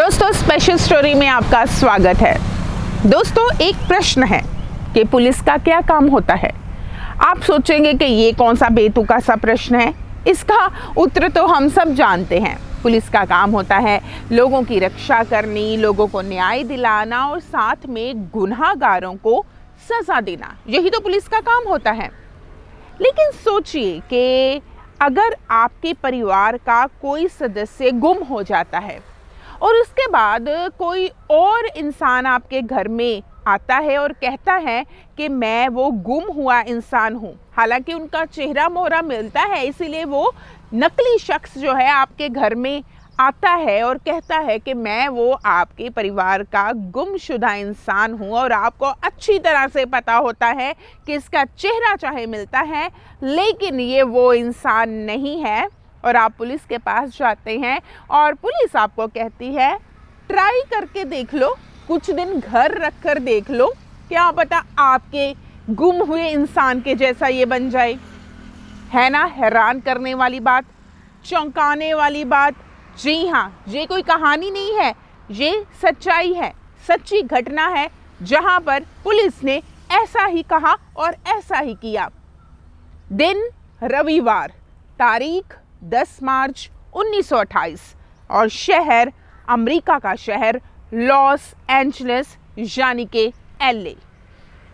दोस्तों, special story में आपका स्वागत है। दोस्तों, एक प्रश्न है कि पुलिस का क्या काम होता है। आप सोचेंगे कि ये कौन सा बेतुका सा प्रश्न है। इसका उत्तर तो हम सब जानते हैं। पुलिस का काम होता है लोगों की रक्षा करनी, लोगों को न्याय दिलाना और साथ में गुनहगारों को सजा देना। यही तो पुलिस का काम होता है। लेकिन सोचिए कि अगर आपके परिवार का कोई सदस्य गुम हो जाता है और उसके बाद कोई और इंसान आपके घर में आता है और कहता है कि मैं वो गुम हुआ इंसान हूँ, हालांकि उनका चेहरा मोहरा मिलता है, इसीलिए वो नकली शख्स जो है आपके घर में आता है और कहता है कि मैं वो आपके परिवार का गुमशुदा इंसान हूँ, और आपको अच्छी तरह से पता होता है कि इसका चेहरा चाहे मिलता है लेकिन ये वो इंसान नहीं है। और आप पुलिस के पास जाते हैं और पुलिस आपको कहती है ट्राई करके देख लो, कुछ दिन घर रख कर देख लो, क्या पता आपके गुम हुए इंसान के जैसा ये बन जाए। है ना हैरान करने वाली बात, चौंकाने वाली बात। जी हाँ, ये कोई कहानी नहीं है, ये सच्चाई है, सच्ची घटना है जहां पर पुलिस ने ऐसा ही कहा और ऐसा ही किया। दिन रविवार, तारीख 10 मार्च 1928 और शहर अमेरिका का शहर लॉस एंजलिस यानी कि LA।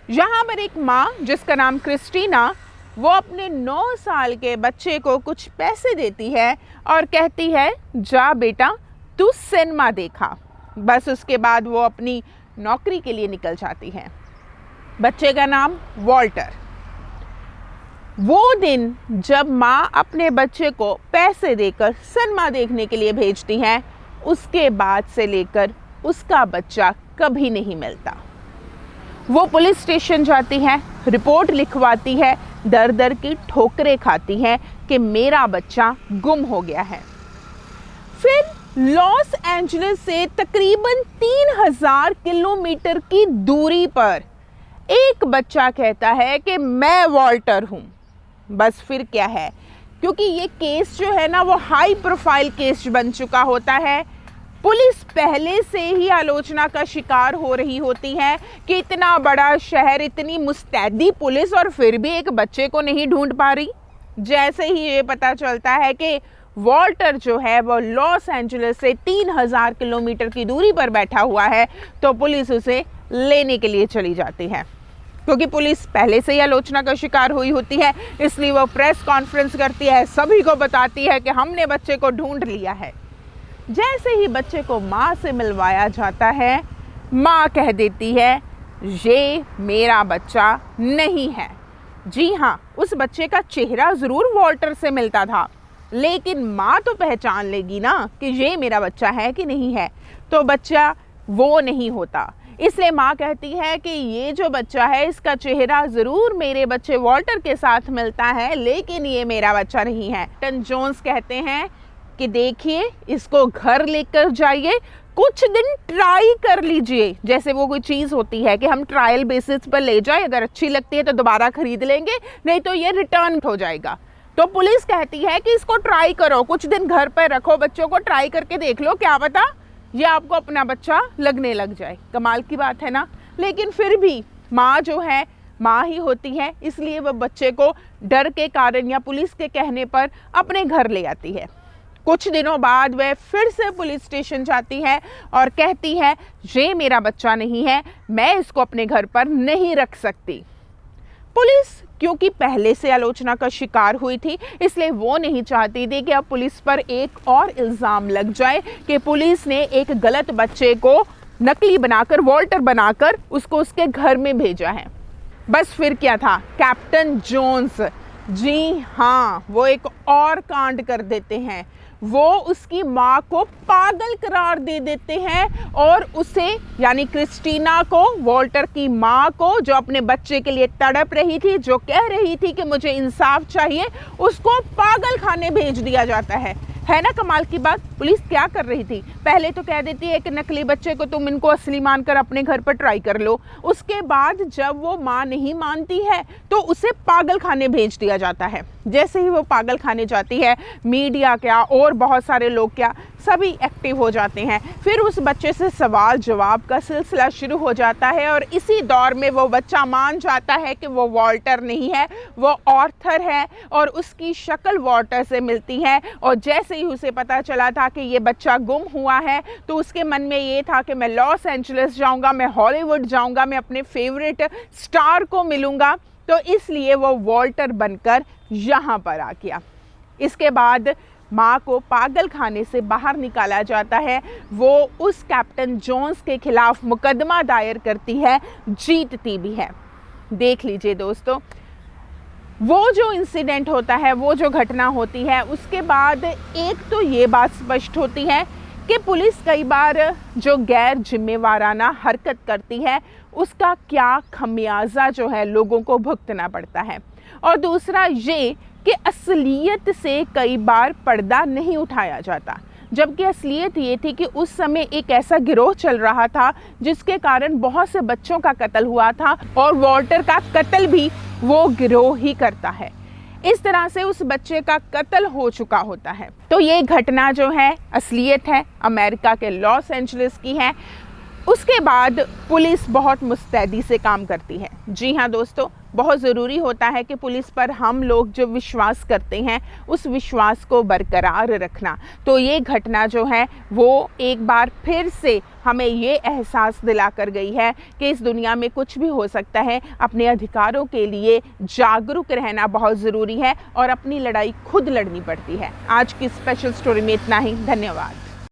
यहाँ पर एक माँ जिसका नाम क्रिस्टीना, वो अपने 9 साल के बच्चे को कुछ पैसे देती है और कहती है जा बेटा तू सिनेमा देखा। बस उसके बाद वो अपनी नौकरी के लिए निकल जाती है। बच्चे का नाम वॉल्टर। वो दिन जब माँ अपने बच्चे को पैसे देकर सिनेमा देखने के लिए भेजती है, उसके बाद से लेकर उसका बच्चा कभी नहीं मिलता। वो पुलिस स्टेशन जाती है, रिपोर्ट लिखवाती है, दर दर की ठोकरें खाती है कि मेरा बच्चा गुम हो गया है। फिर लॉस एंजलिस से तकरीबन 3000 किलोमीटर की दूरी पर एक बच्चा कहता है कि मैं वॉल्टर हूँ। बस फिर क्या है, क्योंकि ये केस जो है ना वो हाई प्रोफाइल केस बन चुका होता है। पुलिस पहले से ही आलोचना का शिकार हो रही होती है कि इतना बड़ा शहर, इतनी मुस्तैदी पुलिस, और फिर भी एक बच्चे को नहीं ढूंढ पा रही। जैसे ही ये पता चलता है कि वॉल्टर जो है वो लॉस एंजलिस से 3000 किलोमीटर की दूरी पर बैठा हुआ है, तो पुलिस उसे लेने के लिए चली जाती है। क्योंकि पुलिस पहले से ही आलोचना का शिकार हुई होती है, इसलिए वो प्रेस कॉन्फ्रेंस करती है, सभी को बताती है कि हमने बच्चे को ढूंढ लिया है। जैसे ही बच्चे को माँ से मिलवाया जाता है, माँ कह देती है ये मेरा बच्चा नहीं है। जी हाँ, उस बच्चे का चेहरा ज़रूर वॉल्टर से मिलता था, लेकिन माँ तो पहचान लेगी ना कि ये मेरा बच्चा है कि नहीं है, तो बच्चा वो नहीं होता। इसलिए माँ कहती है कि ये जो बच्चा है इसका चेहरा ज़रूर मेरे बच्चे वॉल्टर के साथ मिलता है, लेकिन ये मेरा बच्चा नहीं है। टन जोन्स कहते हैं कि देखिए इसको घर लेकर जाइए, कुछ दिन ट्राई कर लीजिए। जैसे वो कोई चीज़ होती है कि हम ट्रायल बेसिस पर ले जाए, अगर अच्छी लगती है तो दोबारा खरीद लेंगे, नहीं तो ये रिटर्न हो जाएगा। तो पुलिस कहती है कि इसको ट्राई करो, कुछ दिन घर पर रखो, बच्चों को ट्राई करके देख लो, क्या पता ये आपको अपना बच्चा लगने लग जाए। कमाल की बात है ना। लेकिन फिर भी माँ जो है माँ ही होती है, इसलिए वह बच्चे को डर के कारण या पुलिस के कहने पर अपने घर ले आती है। कुछ दिनों बाद वह फिर से पुलिस स्टेशन जाती है और कहती है ये मेरा बच्चा नहीं है, मैं इसको अपने घर पर नहीं रख सकती। पुलिस क्योंकि पहले से आलोचना का शिकार हुई थी, इसलिए वो नहीं चाहती थी कि अब पुलिस पर एक और इल्ज़ाम लग जाए कि पुलिस ने एक गलत बच्चे को नकली बनाकर, वॉल्टर बनाकर उसको उसके घर में भेजा है। बस फिर क्या था, कैप्टन जोन्स, जी हाँ, वो एक और कांड कर देते हैं। वो उसकी माँ को पागल करार दे देते हैं और उसे यानी क्रिस्टीना को, वॉल्टर की माँ को, जो अपने बच्चे के लिए तड़प रही थी, जो कह रही थी कि मुझे इंसाफ चाहिए, उसको पागल खाने भेज दिया जाता है। है ना कमाल की बात। पुलिस क्या कर रही थी, पहले तो कह देती है कि नकली बच्चे को तुम इनको असली मानकर अपने घर पर ट्राई कर लो, उसके बाद जब वो माँ नहीं मानती है तो उसे पागल खाने भेज दिया जाता है। जैसे ही वो पागल खाने जाती है, मीडिया क्या और बहुत सारे लोग क्या सभी एक्टिव हो जाते हैं। फिर उस बच्चे से सवाल जवाब का सिलसिला शुरू हो जाता है और इसी दौर में वो बच्चा मान जाता है कि वो वॉल्टर नहीं है, वो ऑर्थर है और उसकी शक्ल वॉल्टर से मिलती है। और जैसे ही उसे पता चला था कि ये बच्चा गुम हुआ है तो उसके मन में ये था कि मैं लॉस एंजलिस जाऊंगा, मैं हॉलीवुड जाऊंगा, मैं अपने फेवरेट स्टार को मिलूंगा, तो इसलिए वो वॉल्टर बनकर यहाँ पर आ गया। इसके बाद माँ को पागल खाने से बाहर निकाला जाता है। वो उस कैप्टन जोन्स के खिलाफ मुकदमा दायर करती है, जीतती भी है। देख लीजिए दोस्तों, वो जो इंसिडेंट होता है, वो जो घटना होती है, उसके बाद एक तो ये बात स्पष्ट होती है कि पुलिस कई बार जो गैर जिम्मेवाराना हरकत करती है उसका क्या खमियाजा जो है लोगों को भुगतना पड़ता है। और दूसरा ये कि असलियत से कई बार पर्दा नहीं उठाया जाता, जबकि असलियत ये थी कि उस समय एक ऐसा गिरोह चल रहा था जिसके कारण बहुत से बच्चों का कत्ल हुआ था और वॉल्टर का कत्ल भी वो गिरोह ही करता है। इस तरह से उस बच्चे का कत्ल हो चुका होता है। तो ये घटना जो है असलियत है, अमेरिका के लॉस एंजलिस की है। उसके बाद पुलिस बहुत मुस्तैदी से काम करती है। जी हाँ दोस्तों, बहुत ज़रूरी होता है कि पुलिस पर हम लोग जो विश्वास करते हैं उस विश्वास को बरकरार रखना। तो ये घटना जो है वो एक बार फिर से हमें ये एहसास दिला कर गई है कि इस दुनिया में कुछ भी हो सकता है। अपने अधिकारों के लिए जागरूक रहना बहुत ज़रूरी है और अपनी लड़ाई खुद लड़नी पड़ती है। आज की स्पेशल स्टोरी में इतना ही। धन्यवाद।